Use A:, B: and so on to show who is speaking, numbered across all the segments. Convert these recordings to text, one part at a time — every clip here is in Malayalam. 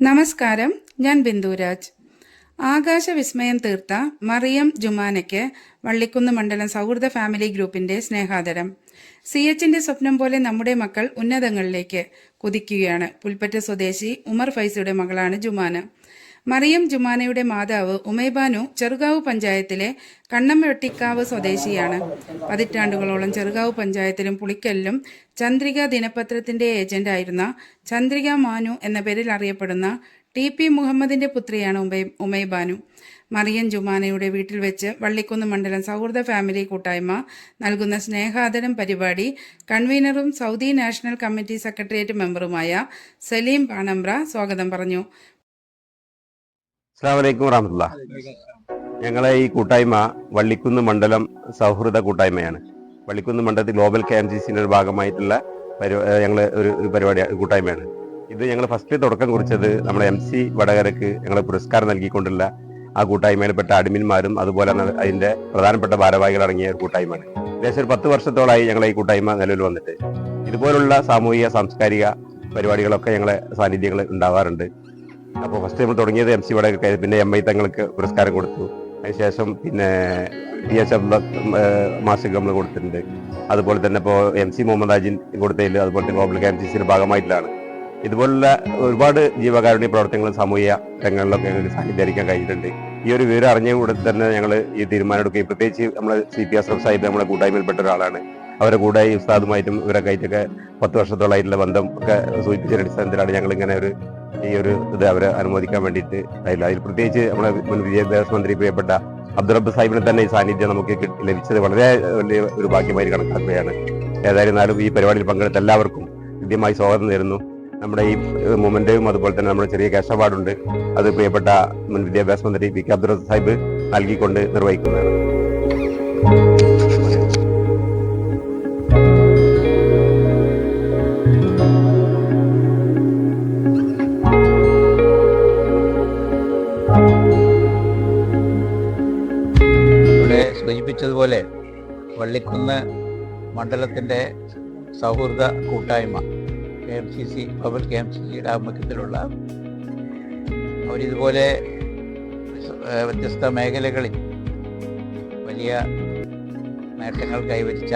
A: നമസ്കാരം, ഞാൻ ബിന്ദുരാജ്. ആകാശവിസ്മയം തീർത്ത മറിയം ജുമാനയ്ക്ക് വള്ളിക്കുന്ന് മണ്ഡലം സൗഹൃദ ഫാമിലി ഗ്രൂപ്പിന്റെ സ്നേഹാദരം. CHന്റെ സ്വപ്നം പോലെ നമ്മുടെ മക്കൾ ഉന്നതങ്ങളിലേക്ക് കുതിക്കുകയാണ്. പുൽപ്പറ്റ സ്വദേശി ഉമർ ഫൈസിയുടെ മകളാണ് ജുമാന. മറിയം ജുമാനയുടെ മാതാവ് ഉമൈബാനു ചെറുകാവ് പഞ്ചായത്തിലെ കണ്ണംവെട്ടിക്കാവ് സ്വദേശിയാണ്. പതിറ്റാണ്ടുകളോളം ചെറുകാവ് പഞ്ചായത്തിലും പുളിക്കലിലും ചന്ദ്രിക ദിനപത്രത്തിന്റെ ഏജന്റായിരുന്ന ചന്ദ്രിക മാനു എന്ന പേരിൽ അറിയപ്പെടുന്ന TP മുഹമ്മദിന്റെ പുത്രിയാണ് ഉമൈബാനു. മറിയം ജുമാനയുടെ വീട്ടിൽ വെച്ച് വള്ളിക്കുന്ന് മണ്ഡലം സൗഹൃദ ഫാമിലി കൂട്ടായ്മ നൽകുന്ന സ്നേഹാദരം പരിപാടി കൺവീനറും സൗദി നാഷണൽ കമ്മിറ്റി സെക്രട്ടേറിയറ്റ് മെമ്പറുമായ സലീം പാണമ്പ്ര സ്വാഗതം പറഞ്ഞു.
B: അസ്സലാമു അലൈക്കും വറഹ്മത്തുള്ളാഹി. ഞങ്ങളെ ഈ കൂട്ടായ്മ വള്ളിക്കുന്ന് മണ്ഡലം സൗഹൃദ കൂട്ടായ്മയാണ്. വള്ളിക്കുന്ന് മണ്ഡലത്തിൽ ഗ്ലോബൽ KMCCന്റെ ഒരു ഭാഗമായിട്ടുള്ള ഞങ്ങൾ ഒരു പരിപാടി കൂട്ടായ്മയാണ്. ഇത് ഞങ്ങൾ ഫസ്റ്റ് തുടക്കം കുറിച്ചത് നമ്മുടെ MC വടകരക്ക് ഞങ്ങൾ പുരസ്കാരം നൽകിക്കൊണ്ടുള്ള ആ കൂട്ടായ്മയിൽപ്പെട്ട അഡ്മിന്മാരും അതുപോലെ അതിന്റെ പ്രധാനപ്പെട്ട ഭാരവാഹികൾ അടങ്ങിയ ഒരു കൂട്ടായ്മയാണ്. ഏകദേശം ഒരു 10 വർഷത്തോളമായി ഞങ്ങൾ ഈ കൂട്ടായ്മ നിലവിൽ വന്നിട്ട് ഇതുപോലുള്ള സാമൂഹിക സാംസ്കാരിക പരിപാടികളൊക്കെ ഞങ്ങളെ സാന്നിധ്യങ്ങൾ ഉണ്ടാവാറുണ്ട്. അപ്പോൾ ഫസ്റ്റ് നമ്മൾ തുടങ്ങിയത് MC വടകര, പിന്നെ MI തങ്ങൾക്ക് പുരസ്കാരം കൊടുത്തു. അതിനുശേഷം പിന്നെ TH മാസിക നമ്മൾ കൊടുത്തിട്ടുണ്ട്. അതുപോലെ തന്നെ ഇപ്പോൾ MC മുഹമ്മദ് അജിൻ കൊടുത്തതിൽ അതുപോലെ തന്നെ ഗ്ലോബൽ KMCCയുടെ ഭാഗമായിട്ടാണ്. ഇതുപോലുള്ള ഒരുപാട് ജീവകാരുണ്യ പ്രവർത്തനങ്ങളും സാമൂഹിക രംഗങ്ങളിലൊക്കെ ഞങ്ങൾക്ക് സാന്നിധ്യമായിരിക്കാൻ കഴിഞ്ഞിട്ടുണ്ട്. ഈ ഒരു വിവരം അറിഞ്ഞ കൂടെ തന്നെ ഞങ്ങൾ ഈ തീരുമാനം എടുക്കുകയും പ്രത്യേകിച്ച് നമ്മൾ CP അഷ്റഫ് സാഹിബ് നമ്മളെ കൂട്ടായ്മയിൽപ്പെട്ട ഒരാളാണ്. അവരെ കൂടെ ഈ ഉസ്താദുമായിട്ടും ഇവരൊക്കെ ആയിട്ടൊക്കെ 10 വർഷത്തോളമായിട്ടുള്ള ബന്ധം ഒക്കെ സൂചിപ്പിച്ച അടിസ്ഥാനത്തിലാണ് ഞങ്ങൾ ഇങ്ങനെ ഈ ഒരു ഇത് അവരെ അനുമോദിക്കാൻ വേണ്ടിയിട്ട് അതിൽ പ്രത്യേകിച്ച് നമ്മളെ മുൻ വിദ്യാഭ്യാസ മന്ത്രി പ്രിയപ്പെട്ട അബ്ദുറബ്ബ് സാഹിബിനെ തന്നെ ഈ സാന്നിധ്യം നമുക്ക് ലഭിച്ചത് വളരെ വലിയ ഒരു ഭാഗ്യമായി കണക്കാക്കുകയാണ്. ഏതായിരുന്നാലും ഈ പരിപാടിയിൽ പങ്കെടുത്ത എല്ലാവർക്കും കൃത്യമായി സ്വാഗതം നേരുന്നു. നമ്മുടെ ഈ മൊമെന്റയും അതുപോലെ തന്നെ നമ്മുടെ ചെറിയ ക്യാഷ് അവാർഡുണ്ട്, അത് പ്രിയപ്പെട്ട മുൻ വിദ്യാഭ്യാസ മന്ത്രി VK അബ്ദുറബ്ബ് സാഹിബ് നൽകിക്കൊണ്ട് നിർവഹിക്കുന്നതാണ്.
C: സൂചിപ്പിച്ചതുപോലെ വള്ളിക്കുന്ന് മണ്ഡലത്തിൻ്റെ സൗഹൃദ കൂട്ടായ്മ KMCC ഗ്ലോബൽ KMCCയുടെ ആഭിമുഖ്യത്തിലുള്ള അവരിതുപോലെ വ്യത്യസ്ത മേഖലകളിൽ വലിയ നേട്ടങ്ങൾ കൈവരിച്ച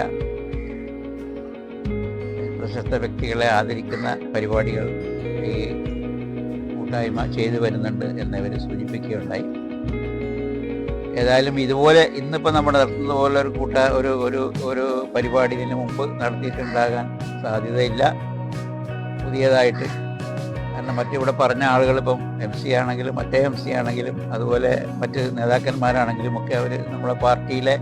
C: പ്രശസ്ത വ്യക്തികളെ ആദരിക്കുന്ന പരിപാടികൾ ഈ കൂട്ടായ്മ ചെയ്തു വരുന്നുണ്ട് എന്നിവർ സൂചിപ്പിക്കുകയുണ്ടായി. ഏതായാലും ഇതുപോലെ ഇന്നിപ്പോൾ നമ്മൾ നടത്തുന്നത് പോലെ ഒരു പരിപാടി ഇതിന് മുമ്പ് നടത്തിയിട്ടുണ്ടാകാൻ സാധ്യതയില്ല പുതിയതായിട്ട്. കാരണം മറ്റിവിടെ പറഞ്ഞ ആളുകൾ ഇപ്പം MC ആണെങ്കിലും മറ്റേ MC ആണെങ്കിലും അതുപോലെ മറ്റ് നേതാക്കന്മാരാണെങ്കിലും ഒക്കെ അവർ നമ്മളെ പാർട്ടിയിലെ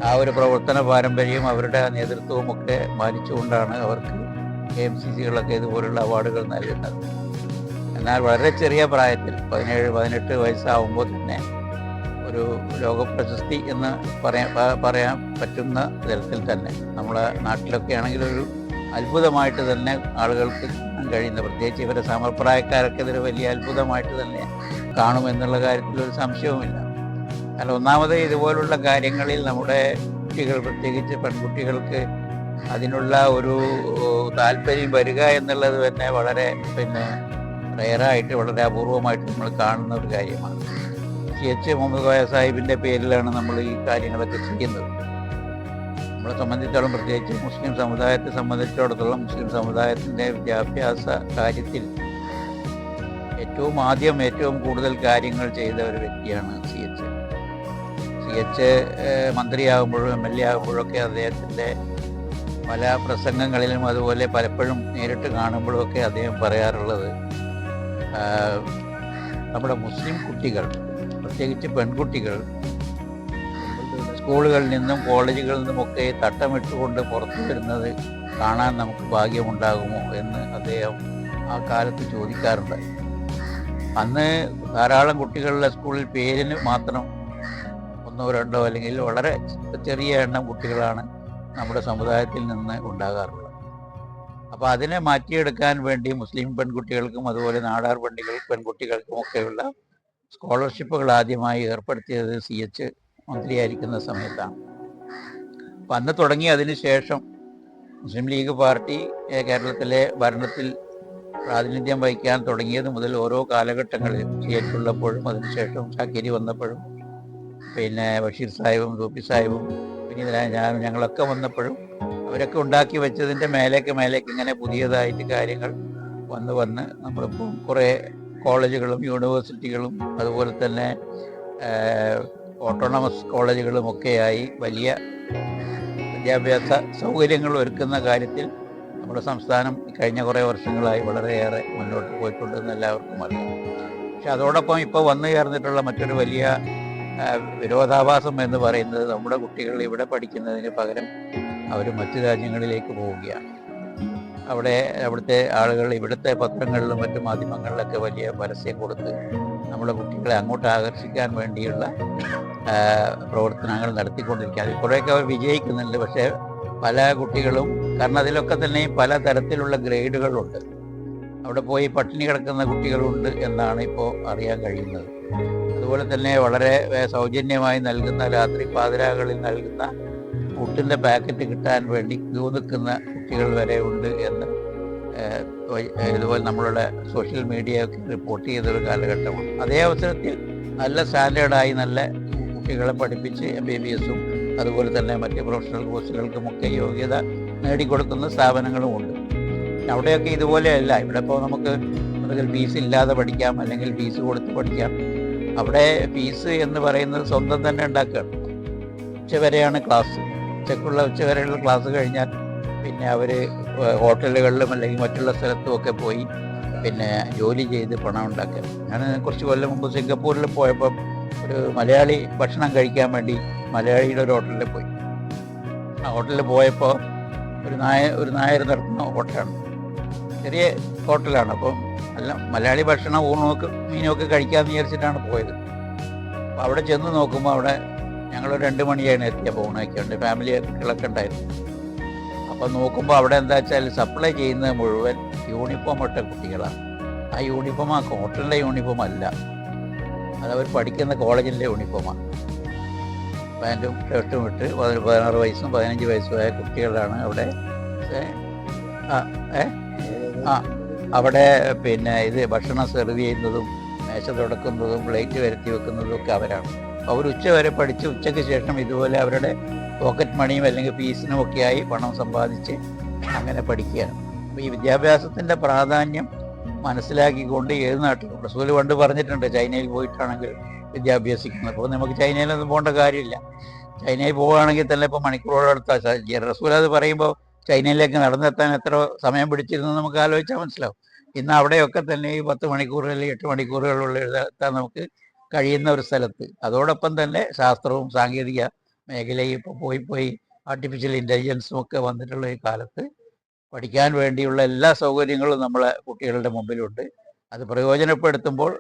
C: ആ ഒരു പ്രവർത്തന പാരമ്പര്യവും അവരുടെ നേതൃത്വവും ഒക്കെ മാനിച്ചുകൊണ്ടാണ് അവർക്ക് KMCCകളൊക്കെ ഇതുപോലുള്ള അവാർഡുകൾ നൽകുന്നത്. എന്നാൽ വളരെ ചെറിയ പ്രായത്തിൽ 17-18 വയസ്സാവുമ്പോൾ തന്നെ ഒരു ലോകപ്രശസ്തി എന്ന് പറയാൻ പറ്റുന്ന തരത്തിൽ തന്നെ നമ്മളെ നാട്ടിലൊക്കെ ആണെങ്കിൽ ഒരു അത്ഭുതമായിട്ട് തന്നെ ആളുകൾക്ക് കഴിയുന്ന, പ്രത്യേകിച്ച് ഇവരെ സമപ്രായക്കാരൊക്കെ ഇതൊരു വലിയ അത്ഭുതമായിട്ട് തന്നെ കാണുമെന്നുള്ള കാര്യത്തിൽ ഒരു സംശയവുമില്ല. കാരണം ഒന്നാമത് ഇതുപോലുള്ള കാര്യങ്ങളിൽ നമ്മുടെ കുട്ടികൾ, പ്രത്യേകിച്ച് പെൺകുട്ടികൾക്ക് അതിനുള്ള ഒരു താല്പര്യം വരിക എന്നുള്ളത് തന്നെ വളരെ റെയറായിട്ട് വളരെ അപൂർവമായിട്ട് നമ്മൾ കാണുന്ന ഒരു കാര്യമാണ്. CH മുഹമ്മദ് കോയ സാഹിബിൻ്റെ പേരിലാണ് നമ്മൾ ഈ കാര്യങ്ങളൊക്കെ ചെയ്യുന്നത്. നമ്മളെ സംബന്ധിച്ചിടത്തോളം, പ്രത്യേകിച്ച് മുസ്ലിം സമുദായത്തെ സംബന്ധിച്ചിടത്തോളം മുസ്ലിം സമുദായത്തിൻ്റെ വിദ്യാഭ്യാസ കാര്യത്തിൽ ഏറ്റവും കൂടുതൽ കാര്യങ്ങൾ ചെയ്ത ഒരു വ്യക്തിയാണ് CH മന്ത്രിയാകുമ്പോഴും MLA ആകുമ്പോഴൊക്കെ അദ്ദേഹത്തിൻ്റെ പല പ്രസംഗങ്ങളിലും അതുപോലെ പലപ്പോഴും നേരിട്ട് കാണുമ്പോഴൊക്കെ അദ്ദേഹം പറയാറുള്ളത് നമ്മുടെ മുസ്ലിം കുട്ടികൾ, പ്രത്യേകിച്ച് പെൺകുട്ടികൾ സ്കൂളുകളിൽ നിന്നും കോളേജുകളിൽ നിന്നുമൊക്കെ തട്ടമിട്ടുകൊണ്ട് പുറത്തു വരുന്നത് കാണാൻ നമുക്ക് ഭാഗ്യമുണ്ടാകുമോ എന്ന് അദ്ദേഹം ആ കാലത്ത് ചോദിക്കാറുണ്ട്. അന്ന് ധാരാളം കുട്ടികളുടെ സ്കൂളിൽ പേരിന് മാത്രം 1-2 അല്ലെങ്കിൽ വളരെ ചെറിയ എണ്ണം കുട്ടികളാണ് നമ്മുടെ സമുദായത്തിൽ നിന്ന് ഉണ്ടാകാറുള്ളത്. അപ്പോൾ അതിനെ മാറ്റിയെടുക്കാൻ വേണ്ടി മുസ്ലിം പെൺകുട്ടികൾക്കും അതുപോലെ നാടാർ പെൺകുട്ടികൾക്കും ഒക്കെയുള്ള സ്കോളർഷിപ്പുകൾ ആദ്യമായി ഏർപ്പെടുത്തിയത് CH മന്ത്രിയായിരിക്കുന്ന സമയത്താണ്. അപ്പം അന്ന് തുടങ്ങി അതിന് ശേഷം മുസ്ലിം ലീഗ് പാർട്ടി കേരളത്തിലെ ഭരണത്തിൽ പ്രാതിനിധ്യം വഹിക്കാൻ തുടങ്ങിയത് മുതൽ ഓരോ കാലഘട്ടങ്ങളിൽ ഉള്ളപ്പോഴും അതിനുശേഷം ഷാക്കിരി വന്നപ്പോഴും പിന്നെ ബഷീർ സാഹിബും സൂഫി സാഹിബും പിന്നീട് ഞാനും ഞങ്ങളൊക്കെ വന്നപ്പോഴും അവരൊക്കെ ഉണ്ടാക്കി വെച്ചതിൻ്റെ മേലേക്ക് ഇങ്ങനെ പുതിയതായിട്ട് കാര്യങ്ങൾ വന്ന് നമ്മളിപ്പോൾ കുറേ കോളേജുകളും യൂണിവേഴ്സിറ്റികളും അതുപോലെ തന്നെ ഓട്ടോണമസ് കോളേജുകളും ഒക്കെയായി വലിയ വിദ്യാഭ്യാസ സൗകര്യങ്ങൾ ഒരുക്കുന്ന കാര്യത്തിൽ നമ്മുടെ സംസ്ഥാനം കഴിഞ്ഞ കുറേ വർഷങ്ങളായി വളരെയേറെ മുന്നോട്ട് പോയിട്ടുണ്ടെന്ന് എല്ലാവർക്കും അറിയാം. പക്ഷെ അതോടൊപ്പം ഇപ്പോൾ വന്നു ചേർന്നിട്ടുള്ള മറ്റൊരു വലിയ വിരോധാഭാസം എന്ന് പറയുന്നത് നമ്മുടെ കുട്ടികൾ ഇവിടെ പഠിക്കുന്നതിന് പകരം അവർ മറ്റു രാജ്യങ്ങളിലേക്ക് പോവുകയാണ്. അവിടുത്തെ ആളുകൾ ഇവിടുത്തെ പത്രങ്ങളിലും മറ്റു മാധ്യമങ്ങളിലൊക്കെ വലിയ പരസ്യം കൊടുത്ത് നമ്മുടെ കുട്ടികളെ അങ്ങോട്ട് ആകർഷിക്കാൻ വേണ്ടിയുള്ള പ്രവർത്തനങ്ങൾ നടത്തിക്കൊണ്ടിരിക്കുക. അതിൽ കുറേയൊക്കെ അവർ വിജയിക്കുന്നുണ്ട്. പക്ഷേ പല കുട്ടികളും, കാരണം അതിലൊക്കെ തന്നെയും പല തരത്തിലുള്ള ഗ്രേഡുകളുണ്ട്. അവിടെ പോയി പട്ടിണി കിടക്കുന്ന കുട്ടികളുണ്ട് എന്നാണ് ഇപ്പോൾ അറിയാൻ കഴിയുന്നത്. അതുപോലെ തന്നെ വളരെ സൗജന്യമായി നൽകുന്ന, രാത്രി പാതിരാകളിൽ നൽകുന്ന ഫുഡിൻ്റെ പാക്കറ്റ് കിട്ടാൻ വേണ്ടി ക്യൂ നിൽക്കുന്ന കുട്ടികൾ വരെ ഉണ്ട് എന്ന് ഇതുപോലെ നമ്മളുടെ സോഷ്യൽ മീഡിയ ഒക്കെ റിപ്പോർട്ട് ചെയ്തൊരു കാലഘട്ടമാണ്. അതേ അവസരത്തിൽ നല്ല സ്റ്റാൻഡേർഡായി നല്ല കുട്ടികളെ പഠിപ്പിച്ച് MBBS-ഉം അതുപോലെ തന്നെ മറ്റ് പ്രൊഫഷണൽ കോഴ്സുകൾക്കുമൊക്കെ യോഗ്യത നേടിക്കൊടുക്കുന്ന സ്ഥാപനങ്ങളും ഉണ്ട്. അവിടെയൊക്കെ ഇതുപോലെയല്ല. ഇവിടെ ഇപ്പോൾ നമുക്ക് ഒന്നുകിൽ ഫീസ് ഇല്ലാതെ പഠിക്കാം, അല്ലെങ്കിൽ ഫീസ് കൊടുത്ത് പഠിക്കാം. അവിടെ ഫീസ് എന്ന് പറയുന്നത് സ്വന്തം തന്നെ ഉണ്ടാക്കുകയാണ്. ഉച്ചവരെയാണ് ക്ലാസ്. ഉച്ചവരെയുള്ള ക്ലാസ് കഴിഞ്ഞാൽ പിന്നെ അവർ ഹോട്ടലുകളിലും അല്ലെങ്കിൽ മറ്റുള്ള സ്ഥലത്തും ഒക്കെ പോയി പിന്നെ ജോലി ചെയ്ത് പണം ഉണ്ടാക്കുക. ഞാൻ കുറച്ച് കൊല്ലം മുമ്പ് സിംഗപ്പൂരിൽ പോയപ്പോൾ ഒരു മലയാളി ഭക്ഷണം കഴിക്കാൻ വേണ്ടി മലയാളിയുടെ ഒരു ഹോട്ടലിൽ പോയി. ആ ഹോട്ടലിൽ പോയപ്പോൾ ഒരു നായർ നടത്തുന്ന ഹോട്ടലാണ്, ചെറിയ ഹോട്ടലാണ്. അപ്പം നല്ല മലയാളി ഭക്ഷണം ഊണുമൊക്കെ മീനുമൊക്കെ കഴിക്കാമെന്ന് വിചാരിച്ചിട്ടാണ് പോയത്. അപ്പോൾ അവിടെ ചെന്ന് നോക്കുമ്പോൾ അവിടെ ഞങ്ങൾ 2 മണിയാണ് എത്തിയപ്പോൾ ഊണൊക്കെ ഉണ്ട്, ഫാമിലി കുട്ടികളൊക്കെ ഉണ്ടായിരുന്നു. അപ്പോൾ നോക്കുമ്പോൾ അവിടെ എന്താ വെച്ചാൽ സപ്ലൈ ചെയ്യുന്നത് മുഴുവൻ യൂണിഫോം ഇട്ട കുട്ടികളാണ്. ആ യൂണിഫോം ആ ഹോട്ടലിൻ്റെ യൂണിഫോം അല്ല, അതവർ പഠിക്കുന്ന കോളേജിൻ്റെ യൂണിഫോമാണ്. പാൻറ്റും ഷർട്ടും ഇട്ട് 16 വയസ്സും 15 വയസ്സുമായ കുട്ടികളാണ് അവിടെ അവിടെ പിന്നെ ഇത് ഭക്ഷണം സെർവ് ചെയ്യുന്നതും മേശ തുടക്കുന്നതും പ്ലേറ്റ് വരുത്തി വെക്കുന്നതും ഒക്കെ അവരാണ്. അവർ ഉച്ചവരെ പഠിച്ച് ഉച്ചയ്ക്ക് ശേഷം ഇതുപോലെ അവരുടെ പോക്കറ്റ് മണിയും അല്ലെങ്കിൽ ഫീസിനും ഒക്കെയായി പണം സമ്പാദിച്ച് അങ്ങനെ പഠിക്കുകയാണ്. അപ്പോൾ ഈ വിദ്യാഭ്യാസത്തിൻ്റെ പ്രാധാന്യം മനസ്സിലാക്കിക്കൊണ്ട് ഏത് നാട്ടിലും, റസൂൽ പണ്ട് പറഞ്ഞിട്ടുണ്ട് ചൈനയിൽ പോയിട്ടാണെങ്കിൽ വിദ്യ അഭ്യസിക്കുന്നത്. അപ്പോൾ നമുക്ക് ചൈനയിലൊന്നും പോകേണ്ട കാര്യമില്ല. ചൈനയിൽ പോവുകയാണെങ്കിൽ തന്നെ ഇപ്പോൾ മണിക്കൂറുകളെടുത്ത റസൂൽ അത് പറയുമ്പോൾ ചൈനയിലേക്ക് നടന്നെത്താൻ എത്ര സമയം പിടിച്ചിരുന്നു നമുക്ക് ആലോചിച്ചാൽ മനസ്സിലാവും. ഇന്ന് അവിടെയൊക്കെ തന്നെ ഈ 10 മണിക്കൂർ അല്ലെങ്കിൽ 8 മണിക്കൂറുകളുള്ള എത്താൻ നമുക്ക് കഴിയുന്ന ഒരു സ്ഥലത്ത്, അതോടൊപ്പം തന്നെ ശാസ്ത്രവും സാങ്കേതിക മേഖലയും ഇപ്പോൾ പോയി ആർട്ടിഫിഷ്യൽ ഇൻ്റലിജൻസും ഒക്കെ വന്നിട്ടുള്ള ഈ കാലത്ത് പഠിക്കാൻ വേണ്ടിയുള്ള എല്ലാ സൗകര്യങ്ങളും നമ്മളെ കുട്ടികളുടെ മുമ്പിലുണ്ട്. അത് പ്രയോജനപ്പെടുത്തുമ്പോൾ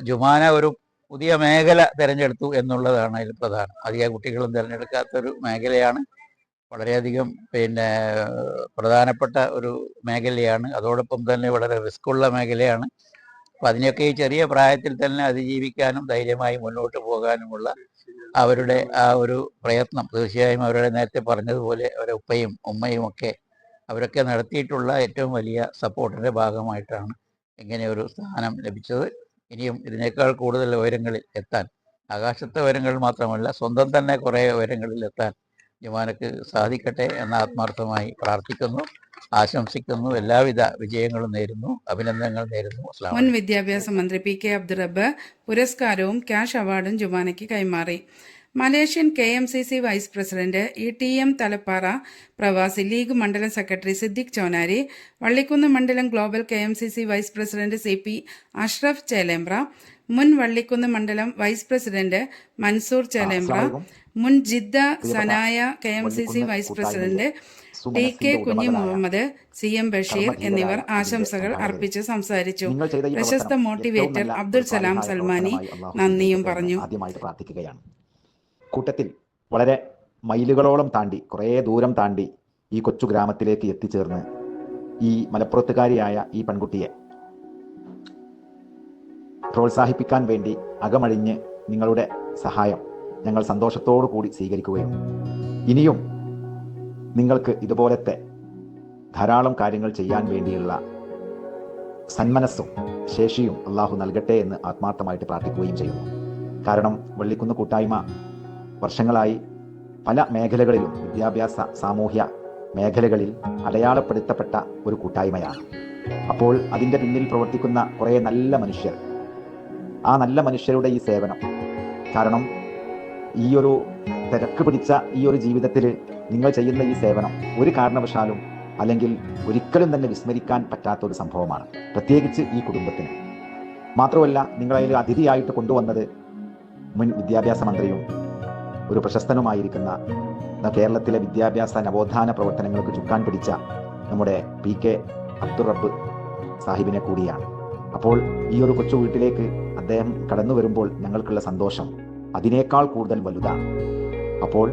C: ജുമാന ഒരു പുതിയ മേഖല തിരഞ്ഞെടുത്തു എന്നുള്ളതാണ് അതിൽ പ്രധാനം. അധികം കുട്ടികളും തിരഞ്ഞെടുക്കാത്തൊരു മേഖലയാണ്, വളരെയധികം പിന്നെ പ്രധാനപ്പെട്ട ഒരു മേഖലയാണ്. അതോടൊപ്പം തന്നെ വളരെ റിസ്ക്കുള്ള മേഖലയാണ്. അപ്പം അതിനെയൊക്കെ ഈ ചെറിയ പ്രായത്തിൽ തന്നെ അതിജീവിക്കാനും ധൈര്യമായി മുന്നോട്ട് പോകാനുമുള്ള അവരുടെ ആ ഒരു പ്രയത്നം തീർച്ചയായും അവരുടെ നേരത്തെ പറഞ്ഞതുപോലെ അവരുടെ ഉപ്പയും ഉമ്മയും ഒക്കെ അവരൊക്കെ നടത്തിയിട്ടുള്ള ഏറ്റവും വലിയ സപ്പോർട്ടിൻ്റെ ഭാഗമായിട്ടാണ് ഇങ്ങനെ ഒരു സ്ഥാനം ലഭിച്ചത്. ഇനിയും ഇതിനേക്കാൾ കൂടുതൽ ഉയരങ്ങളിൽ എത്താൻ, ആകാശത്തെ ഉയരങ്ങൾ മാത്രമല്ല സ്വന്തം തന്നെ കുറേ ഉയരങ്ങളിൽ എത്താൻ ജുമാനക്ക് സാധിക്കട്ടെ എന്ന് ആത്മാർത്ഥമായി പ്രാർത്ഥിക്കുന്നു, ആശംസിക്കുന്നു. എല്ലാവിധ വിജയങ്ങളും നേരുന്നു, അഭിനന്ദനങ്ങൾ നേരുന്നു.
A: മുൻ വിദ്യാഭ്യാസ മന്ത്രി PK അബ്ദുൾ റബ്ബ് പുരസ്കാരവും ക്യാഷ് അവാർഡും ജുമാനയ്ക്ക് കൈമാറി. Malaysian KMCC vice president ETM Thalappara, പ്രവാസി ലീഗ് മണ്ഡലം സെക്രട്ടറി സിദ്ദിഖ് ചോനാരി, വള്ളിക്കുന്ന് മണ്ഡലം global KMCC vice president CP Ashraf Chelembra, മുൻ വള്ളിക്കുന്ന് മണ്ഡലം വൈസ് പ്രസിഡന്റ് മൻസൂർ ചേലേമ്പ്ര, മുൻ Jeddah Sanaya KMCC vice president TK Kunhi Muhammad, CM Basheer എന്നിവർ ആശംസകൾ അർപ്പിച്ച് സംസാരിച്ചു. പ്രശസ്ത മോട്ടിവേറ്റർ അബ്ദുൽ സലാം സൽമാനി നന്ദിയും പറഞ്ഞു.
D: കൂട്ടത്തിൽ വളരെ മൈലുകളോളം താണ്ടി, കുറേ ദൂരം താണ്ടി ഈ കൊച്ചു ഗ്രാമത്തിലേക്ക് എത്തിച്ചേർന്ന് ഈ മലപ്പുറത്തുകാരിയായ ഈ പെൺകുട്ടിയെ പ്രോത്സാഹിപ്പിക്കാൻ വേണ്ടി അകമഴിഞ്ഞ് നിങ്ങളുടെ സഹായം ഞങ്ങൾ സന്തോഷത്തോടു കൂടി സ്വീകരിക്കുകയും ഇനിയും നിങ്ങൾക്ക് ഇതുപോലത്തെ ധാരാളം കാര്യങ്ങൾ ചെയ്യാൻ വേണ്ടിയുള്ള സന്മനസ്സും ശേഷിയും അള്ളാഹു നൽകട്ടെ എന്ന് ആത്മാർത്ഥമായിട്ട് പ്രാർത്ഥിക്കുകയും ചെയ്യുന്നു. കാരണം വള്ളിക്കുന്ന് കൂട്ടായ്മ വർഷങ്ങളായി പല മേഖലകളിലും വിദ്യാഭ്യാസ സാമൂഹ്യ മേഖലകളിൽ അടയാളപ്പെടുത്തപ്പെട്ട ഒരു കൂട്ടായ്മയാണ്. അപ്പോൾ അതിൻ്റെ പിന്നിൽ പ്രവർത്തിക്കുന്ന കുറേ നല്ല മനുഷ്യർ, ആ നല്ല മനുഷ്യരുടെ ഈ സേവനം, കാരണം ഈ ഒരു തിരക്ക് പിടിച്ച ഈ ഒരു ജീവിതത്തിൽ നിങ്ങൾ ചെയ്യുന്ന ഈ സേവനം ഒരു കാരണവശാലും അല്ലെങ്കിൽ ഒരിക്കലും തന്നെ വിസ്മരിക്കാൻ പറ്റാത്ത ഒരു സംഭവമാണ്, പ്രത്യേകിച്ച് ഈ കുടുംബത്തിന്. മാത്രമല്ല, നിങ്ങളതിൽ അതിഥിയായിട്ട് കൊണ്ടുവന്നത് മുൻ വിദ്യാഭ്യാസ മന്ത്രിയും ഒരു പ്രശസ്തനുമായിരിക്കുന്ന കേരളത്തിലെ വിദ്യാഭ്യാസ നവോത്ഥാന പ്രവർത്തനങ്ങൾക്ക് ചുക്കാൻ പിടിച്ച നമ്മുടെ PK അബ്ദുൾ റബ്ബ് സാഹിബിനെ കൂടിയാണ്. അപ്പോൾ ഈ ഒരു കൊച്ചു വീട്ടിലേക്ക് അദ്ദേഹം കടന്നു വരുമ്പോൾ ഞങ്ങൾക്കുള്ള സന്തോഷം അതിനേക്കാൾ കൂടുതൽ വലുതാണ്. അപ്പോൾ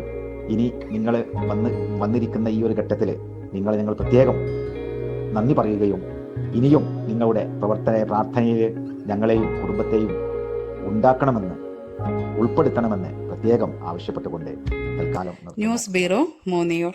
D: ഇനി നിങ്ങൾ വന്നിരിക്കുന്ന ഈ ഒരു ഘട്ടത്തിൽ ഞങ്ങൾ പ്രത്യേകം നന്ദി പറയുകയും ഇനിയും നിങ്ങളുടെ പ്രാർത്ഥനയിൽ ഞങ്ങളെയും കുടുംബത്തെയും ഉൾപ്പെടുത്തണമെന്ന് പ്രത്യേകം ആവശ്യപ്പെട്ടുകൊണ്ട് തൽക്കാലം
A: ന്യൂസ് ബ്യൂറോ, മൂന്നിയൂർ.